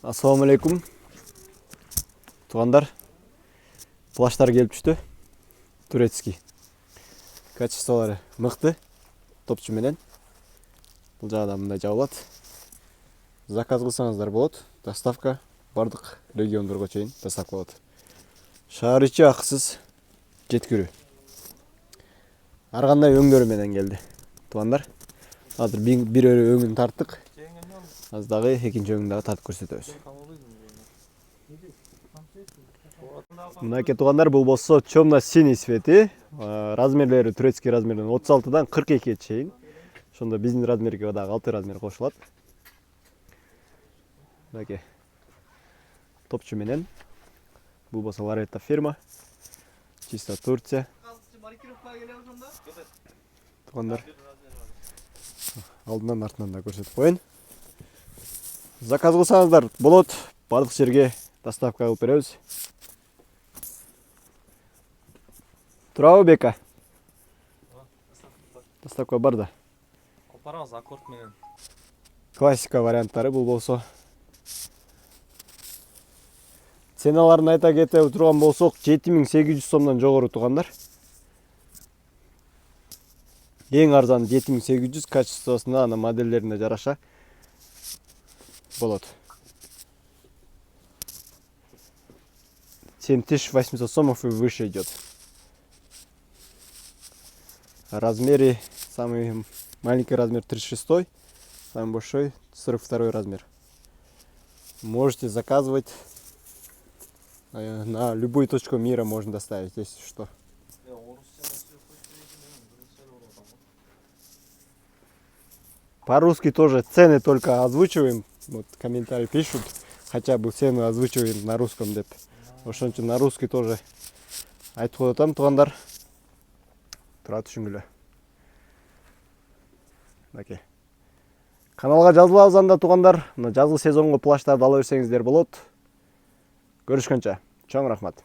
Ассаламу алейкум. Тугандар, плаштар келип түштү. Турецкий. Качестволары мыкты. Топчу менен. Бул жагда мындай жабылат. Заказ кылсаңыздар болот. Доставка бардык региондорго чейин доставка болот. Шаар ичи акысыз жеткирүү. Ар кандай өңдөрү менен келди. Тугандар, азыр бир өңүн тарттык. Азыр дагы экинчи өңүн дагы тартып көрсөтөбүз. Мынакей тугандар, бул болсо темно-синий цвети. Размерлери турецкий размерден 36дан 42ге чейин. Ошондо биздин размерге дагы 6 размер кошулат. Мынакей. Топчу менен. Бул болсо Ларета фирма. Чисто Турция. Тугандар. Алдынан артынан да көрсөтүп коеюн. Заказ кылсаңыздар болот. Бардык жерге доставка кылып беребиз. Турабы Бека? Доставка бар да. Алпараңыз аккорд менен. Классика варианттары бул болсо. Ценаларын айта кете турган болсок, 7800 сомдон жогору тугандар. Эң арзан 7800, качествосуна, ана моделлерине жараша болот. 7800 сомов и выше идет. Размеры, самый маленький размер 36, самый большой 42 размер. Можете заказывать на любую точку мира, можно доставить, если что. По-русски тоже цены только озвучиваем. Вот комментарии пишут, хотя бы цену озвучиваем на русском деп. Ошон үчүн на русский тоже айтып коетам тугандар. Тура түшүнгүлө. Мынакей. Каналга жазылып алсаңыздар анда тугандар, жазгы сезонго плаштарды ала берсеңиздер болот. Көрүшкөнчө. Чоң рахмат.